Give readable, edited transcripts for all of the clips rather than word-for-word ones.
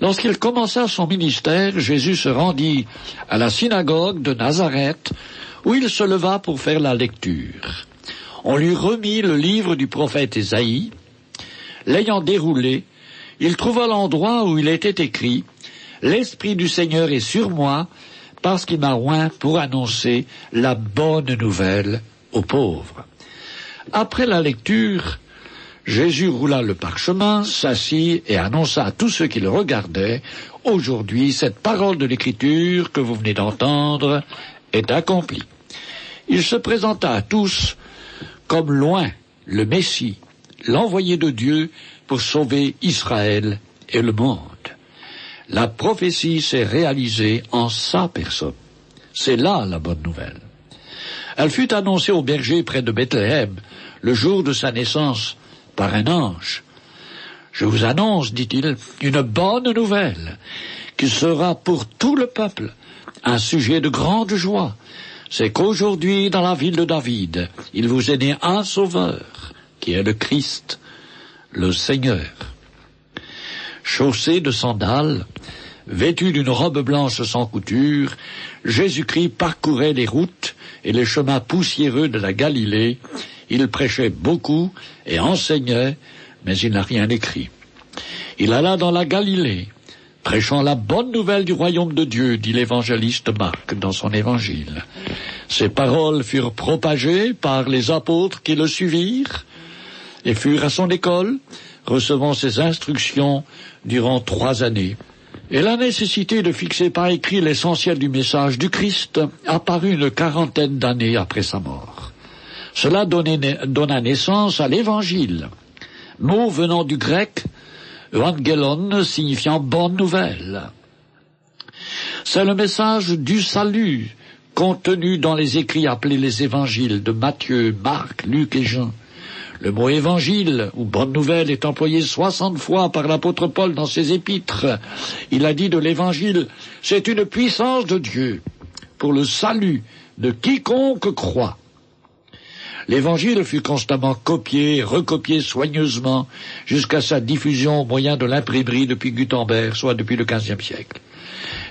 Lorsqu'il commença son ministère, Jésus se rendit à la synagogue de Nazareth, où il se leva pour faire la lecture. On lui remit le livre du prophète Ésaïe. L'ayant déroulé, il trouva l'endroit où il était écrit « L'Esprit du Seigneur est sur moi, parce qu'il m'a oint pour annoncer la bonne nouvelle aux pauvres. » Après la lecture, Jésus roula le parchemin, s'assit et annonça à tous ceux qui le regardaient « Aujourd'hui, cette parole de l'Écriture que vous venez d'entendre est accomplie. » Il se présenta à tous comme loin le Messie, l'envoyé de Dieu pour sauver Israël et le monde. La prophétie s'est réalisée en sa personne. C'est là la bonne nouvelle. Elle fut annoncée aux bergers près de Bethléem, le jour de sa naissance, par un ange. « Je vous annonce, dit-il, une bonne nouvelle, qui sera pour tout le peuple un sujet de grande joie. C'est qu'aujourd'hui, dans la ville de David, il vous est né un sauveur, qui est le Christ, le Seigneur. » Chaussé de sandales, vêtu d'une robe blanche sans couture, Jésus-Christ parcourait les routes et les chemins poussiéreux de la Galilée. Il prêchait beaucoup et enseignait, mais il n'a rien écrit. Il alla dans la Galilée, prêchant la bonne nouvelle du royaume de Dieu, dit l'évangéliste Marc dans son évangile. Ces paroles furent propagées par les apôtres qui le suivirent et furent à son école, recevant ses instructions durant 3 années. Et la nécessité de fixer par écrit l'essentiel du message du Christ apparut une 40aine d'années après sa mort. Cela donna naissance à l'Évangile, mot venant du grec Evangelon, signifiant bonne nouvelle. C'est le message du salut contenu dans les écrits appelés les évangiles de Matthieu, Marc, Luc et Jean. Le mot évangile, ou bonne nouvelle, est employé 60 fois par l'apôtre Paul dans ses épîtres. Il a dit de l'évangile, c'est une puissance de Dieu pour le salut de quiconque croit. L'évangile fut constamment copié, recopié soigneusement, jusqu'à sa diffusion au moyen de l'imprimerie depuis Gutenberg, soit depuis le XVe siècle.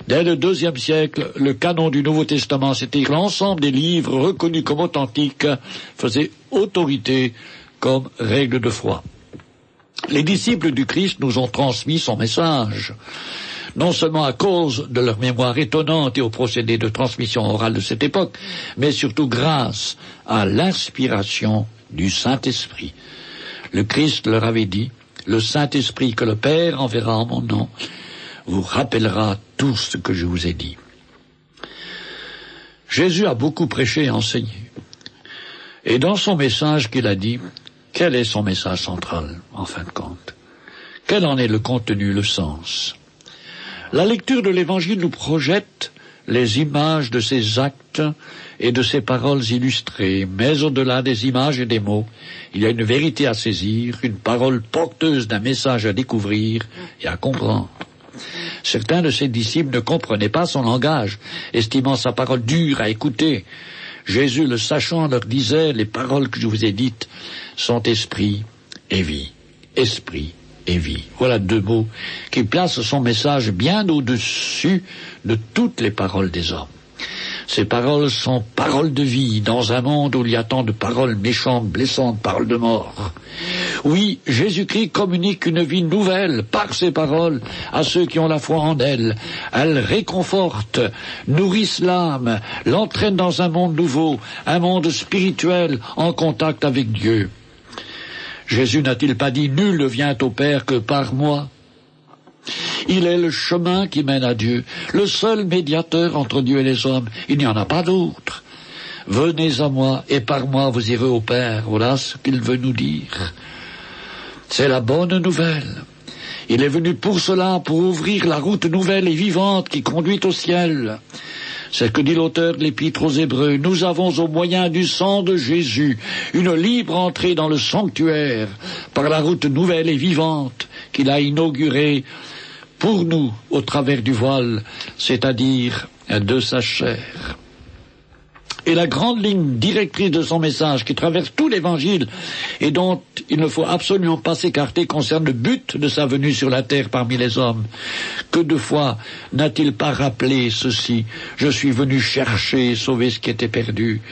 Dès le IIe siècle, le canon du Nouveau Testament, c'est-à-dire l'ensemble des livres reconnus comme authentiques, faisait autorité comme règle de foi. Les disciples du Christ nous ont transmis son message, non seulement à cause de leur mémoire étonnante et aux procédés de transmission orale de cette époque, mais surtout grâce à l'inspiration du Saint-Esprit. Le Christ leur avait dit, « Le Saint-Esprit que le Père enverra en mon nom vous rappellera tout ce que je vous ai dit. » Jésus a beaucoup prêché et enseigné. Et dans son message qu'il a dit, quel est son message central, en fin de compte? Quel en est le contenu, le sens? La lecture de l'Évangile nous projette les images de ses actes et de ses paroles illustrées, mais au-delà des images et des mots, il y a une vérité à saisir, une parole porteuse d'un message à découvrir et à comprendre. Certains de ses disciples ne comprenaient pas son langage, estimant sa parole dure à écouter. Jésus, le sachant, leur disait, les paroles que je vous ai dites sont esprit et vie. Esprit et vie. Voilà 2 mots qui placent son message bien au-dessus de toutes les paroles des hommes. Ces paroles sont paroles de vie dans un monde où il y a tant de paroles méchantes, blessantes, paroles de mort. Oui, Jésus-Christ communique une vie nouvelle par ses paroles à ceux qui ont la foi en elle. Elles réconfortent, nourrissent l'âme, l'entraînent dans un monde nouveau, un monde spirituel en contact avec Dieu. Jésus n'a-t-il pas dit « Nul ne vient au Père que par moi » ? Il est le chemin qui mène à Dieu, le seul médiateur entre Dieu et les hommes. Il n'y en a pas d'autre. Venez à moi, et par moi vous irez au Père. Voilà ce qu'il veut nous dire. C'est la bonne nouvelle. Il est venu pour cela, pour ouvrir la route nouvelle et vivante qui conduit au ciel. C'est ce que dit l'auteur de l'Épître aux Hébreux. Nous avons au moyen du sang de Jésus une libre entrée dans le sanctuaire par la route nouvelle et vivante qu'il a inaugurée pour nous au travers du voile, c'est-à-dire de sa chair. Et la grande ligne directrice de son message, qui traverse tout l'évangile et dont il ne faut absolument pas s'écarter, concerne le but de sa venue sur la terre parmi les hommes. Que de fois n'a-t-il pas rappelé ceci? Je suis venu chercher et sauver ce qui était perdu.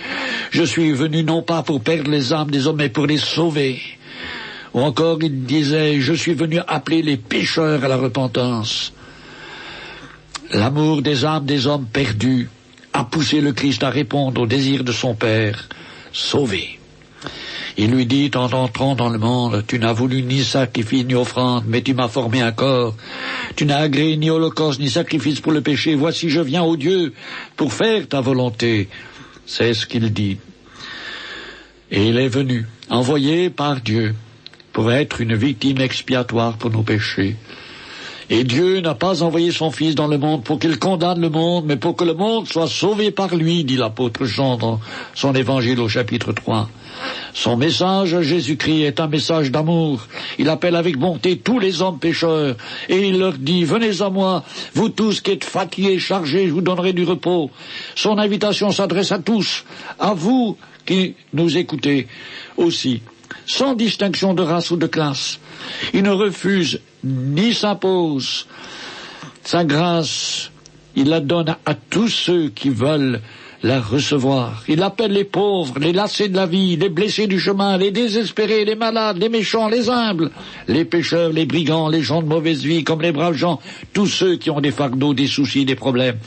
Je suis venu non pas pour perdre les âmes des hommes, mais pour les sauver. Ou encore il disait, je suis venu appeler les pécheurs à la repentance. L'amour des âmes des hommes perdus a poussé le Christ à répondre au désir de son Père, sauver. Il lui dit, en entrant dans le monde, tu n'as voulu ni sacrifice ni offrande, mais tu m'as formé un corps. Tu n'as agréé ni holocauste ni sacrifice pour le péché. Voici, je viens, ô Dieu, pour faire ta volonté. C'est ce qu'il dit. Et il est venu, envoyé par Dieu, pour être une victime expiatoire pour nos péchés. Et Dieu n'a pas envoyé son Fils dans le monde pour qu'il condamne le monde, mais pour que le monde soit sauvé par lui, dit l'apôtre Jean dans son évangile au chapitre 3. Son message à Jésus-Christ est un message d'amour. Il appelle avec bonté tous les hommes pécheurs, et il leur dit, venez à moi, vous tous qui êtes fatigués et chargés, je vous donnerai du repos. Son invitation s'adresse à tous, à vous qui nous écoutez aussi, sans distinction de race ou de classe. Il ne refuse ni s'impose. Sa grâce, il la donne à tous ceux qui veulent la recevoir. Il appelle les pauvres, les lassés de la vie, les blessés du chemin, les désespérés, les malades, les méchants, les humbles, les pécheurs, les brigands, les gens de mauvaise vie, comme les braves gens, tous ceux qui ont des fardeaux, des soucis, des problèmes.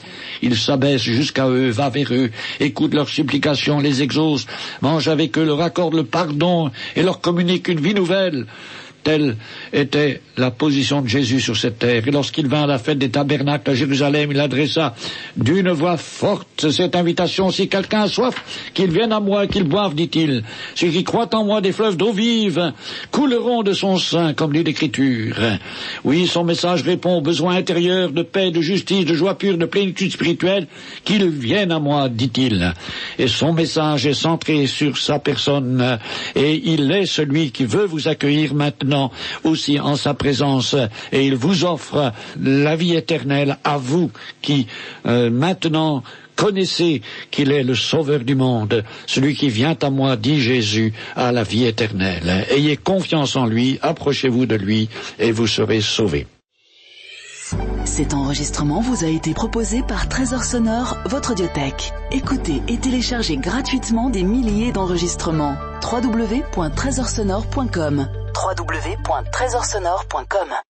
Il s'abaisse jusqu'à eux, va vers eux, écoute leurs supplications, les exauce, mange avec eux, leur accorde le pardon et leur communique une vie nouvelle. Telle était la position de Jésus sur cette terre. Et lorsqu'il vint à la fête des tabernacles à Jérusalem, il adressa d'une voix forte cette invitation. Si quelqu'un a soif, qu'il vienne à moi et qu'il boive, dit-il. Ceux qui croient en moi, des fleuves d'eau vive couleront de son sein, comme dit l'Écriture. Oui, son message répond aux besoins intérieurs de paix, de justice, de joie pure, de plénitude spirituelle. Qu'il vienne à moi, dit-il. Et son message est centré sur sa personne. Et il est celui qui veut vous accueillir maintenant aussi en sa présence, et il vous offre la vie éternelle à vous qui maintenant connaissez qu'il est le sauveur du monde. Celui qui vient à moi, dit Jésus, a la vie éternelle. Ayez confiance en lui, approchez-vous de lui et vous serez sauvés. Cet enregistrement vous a été proposé par Trésor Sonore, votre audiothèque. Écoutez et téléchargez gratuitement des milliers d'enregistrements. www.trésorsonore.com www.trésorsonore.com